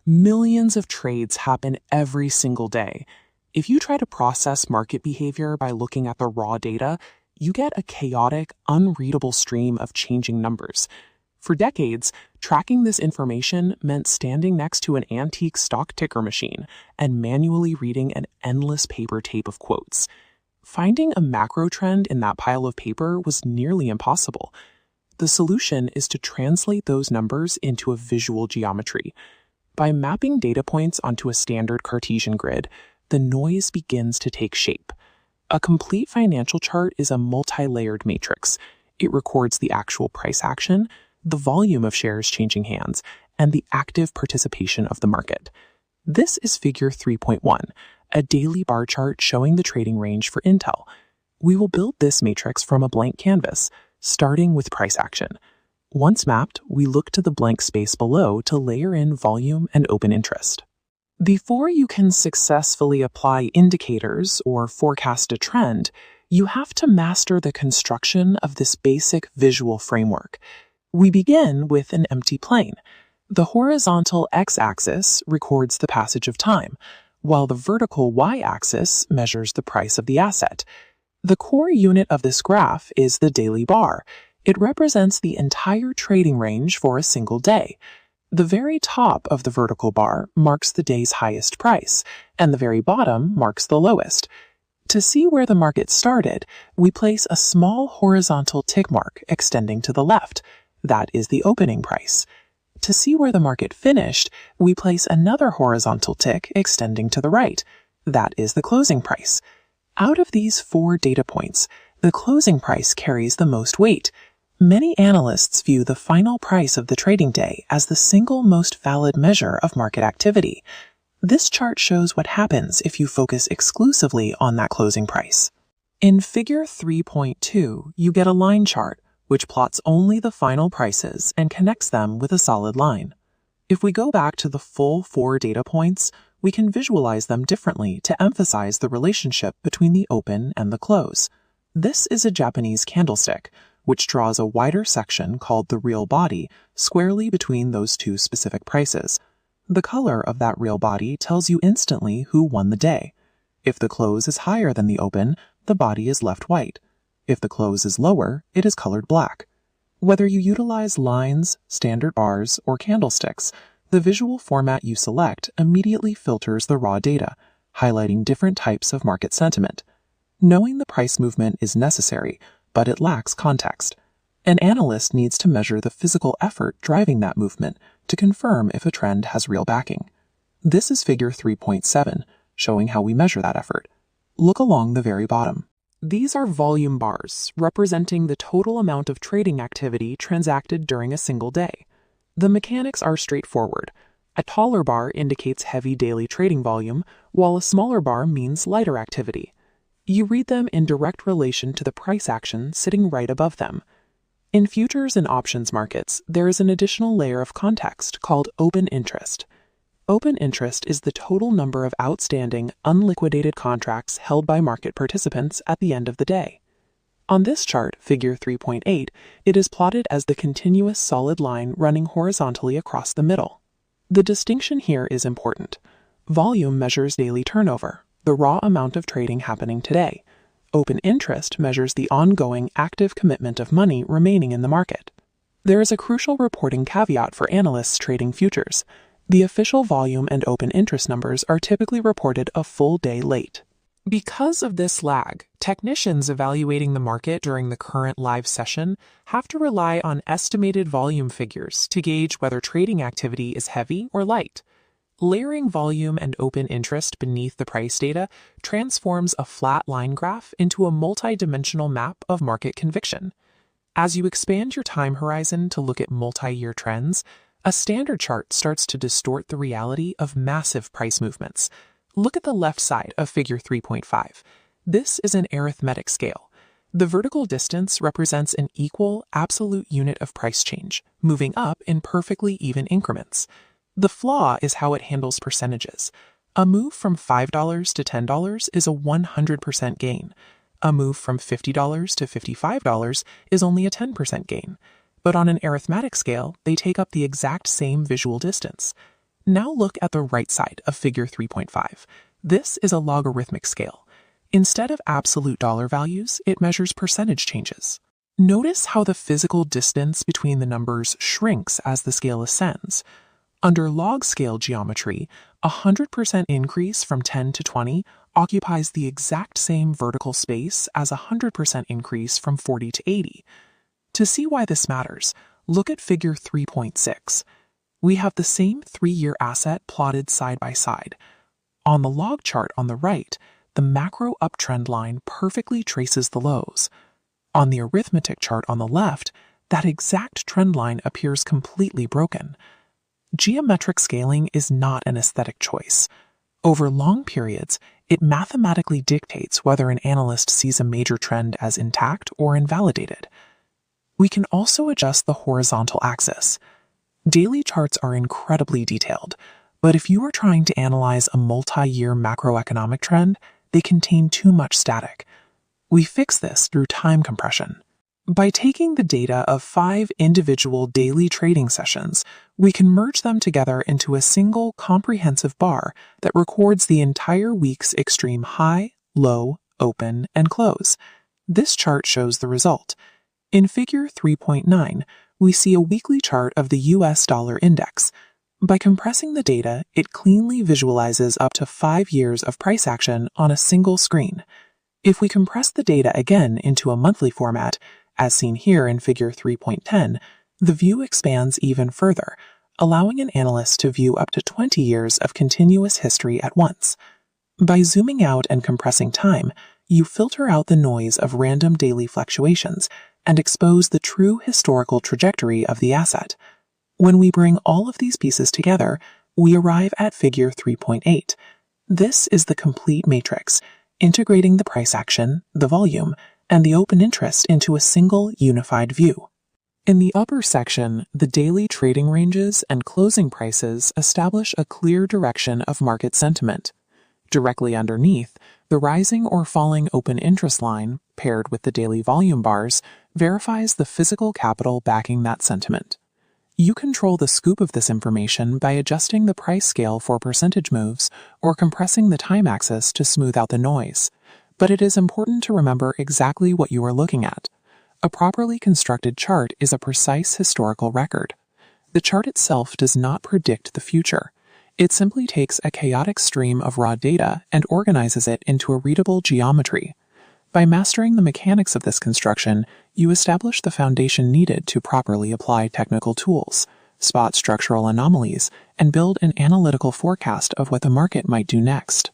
Millions of trades happen every single day. If you try to process market behavior by looking at the raw data, you get a chaotic, unreadable stream of changing numbers. For decades, tracking this information meant standing next to an antique stock ticker machine and manually reading an endless paper tape of quotes. Finding a macro trend in that pile of paper was nearly impossible. The solution is to translate those numbers into a visual geometry. By mapping data points onto a standard Cartesian grid, the noise begins to take shape. A complete financial chart is a multi-layered matrix. It records the actual price action, the volume of shares changing hands, and the active participation of the market. This is Figure 3.1, a daily bar chart showing the trading range for Intel. We will build this matrix from a blank canvas, starting with price action. Once mapped, we look to the blank space below to layer in volume and open interest. Before you can successfully apply indicators or forecast a trend, you have to master the construction of this basic visual framework. We begin with an empty plane. The horizontal x-axis records the passage of time, while the vertical y-axis measures the price of the asset. The core unit of this graph is the daily bar. It represents the entire trading range for a single day. The very top of the vertical bar marks the day's highest price, and the very bottom marks the lowest. To see where the market started, we place a small horizontal tick mark extending to the left. That is the opening price. To see where the market finished, we place another horizontal tick extending to the right. That is the closing price. Out of these 4 data points, the closing price carries the most weight. Many analysts view the final price of the trading day as the single most valid measure of market activity. This chart shows what happens if you focus exclusively on that closing price. In Figure 3.2, you get a line chart, which plots only the final prices and connects them with a solid line. If we go back to the full 4 data points, we can visualize them differently to emphasize the relationship between the open and the close. This is a Japanese candlestick, which draws a wider section called the real body squarely between those 2 specific prices. The color of that real body tells you instantly who won the day. If the close is higher than the open, the body is left white. If the close is lower, it is colored black. Whether you utilize lines, standard bars, or candlesticks, the visual format you select immediately filters the raw data, highlighting different types of market sentiment. Knowing the price movement is necessary, but it lacks context. An analyst needs to measure the physical effort driving that movement to confirm if a trend has real backing. This is Figure 3.7, showing how we measure that effort. Look along the very bottom. These are volume bars, representing the total amount of trading activity transacted during a single day. The mechanics are straightforward. A taller bar indicates heavy daily trading volume, while a smaller bar means lighter activity. You read them in direct relation to the price action sitting right above them. In futures and options markets, there is an additional layer of context called open interest. Open interest is the total number of outstanding, unliquidated contracts held by market participants at the end of the day. On this chart, Figure 3.8, it is plotted as the continuous solid line running horizontally across the middle. The distinction here is important. Volume measures daily turnover, the raw amount of trading happening today. Open interest measures the ongoing active commitment of money remaining in the market. There is a crucial reporting caveat for analysts trading futures. The official volume and open interest numbers are typically reported a full day late. Because of this lag, technicians evaluating the market during the current live session have to rely on estimated volume figures to gauge whether trading activity is heavy or light. Layering volume and open interest beneath the price data transforms a flat line graph into a multi-dimensional map of market conviction. As you expand your time horizon to look at multi-year trends, a standard chart starts to distort the reality of massive price movements. Look at the left side of Figure 3.5. This is an arithmetic scale. The vertical distance represents an equal, absolute unit of price change, moving up in perfectly even increments. The flaw is how it handles percentages. A move from $5 to $10 is a 100% gain. A move from $50 to $55 is only a 10% gain. But on an arithmetic scale, they take up the exact same visual distance. Now look at the right side of figure 3.5. This is a logarithmic scale. Instead of absolute dollar values, it measures percentage changes. Notice how the physical distance between the numbers shrinks as the scale ascends. Under log scale geometry, a 100% increase from 10 to 20 occupies the exact same vertical space as a 100% increase from 40 to 80. To see why this matters, look at figure 3.6. We have the same 3-year asset plotted side by side. On the log chart on the right, the macro uptrend line perfectly traces the lows. On the arithmetic chart on the left, that exact trend line appears completely broken. Geometric scaling is not an aesthetic choice. Over long periods, it mathematically dictates whether an analyst sees a major trend as intact or invalidated. We can also adjust the horizontal axis. Daily charts are incredibly detailed, but if you are trying to analyze a multi-year macroeconomic trend, they contain too much static. We fix this through time compression. By taking the data of 5 individual daily trading sessions, we can merge them together into a single comprehensive bar that records the entire week's extreme high, low, open, and close. This chart shows the result. In figure 3.9, we see a weekly chart of the US dollar index. By compressing the data, it cleanly visualizes up to 5 years of price action on a single screen. If we compress the data again into a monthly format, as seen here in figure 3.10, the view expands even further, allowing an analyst to view up to 20 years of continuous history at once. By zooming out and compressing time, you filter out the noise of random daily fluctuations and expose the true historical trajectory of the asset. When we bring all of these pieces together, we arrive at figure 3.8. This is the complete matrix, integrating the price action, the volume, and the open interest into a single unified view. In the upper section, the daily trading ranges and closing prices establish a clear direction of market sentiment. Directly underneath, the rising or falling open interest line, paired with the daily volume bars, verifies the physical capital backing that sentiment. You control the scoop of this information by adjusting the price scale for percentage moves or compressing the time axis to smooth out the noise. But it is important to remember exactly what you are looking at. A properly constructed chart is a precise historical record. The chart itself does not predict the future. It simply takes a chaotic stream of raw data and organizes it into a readable geometry. By mastering the mechanics of this construction, you establish the foundation needed to properly apply technical tools, spot structural anomalies, and build an analytical forecast of what the market might do next.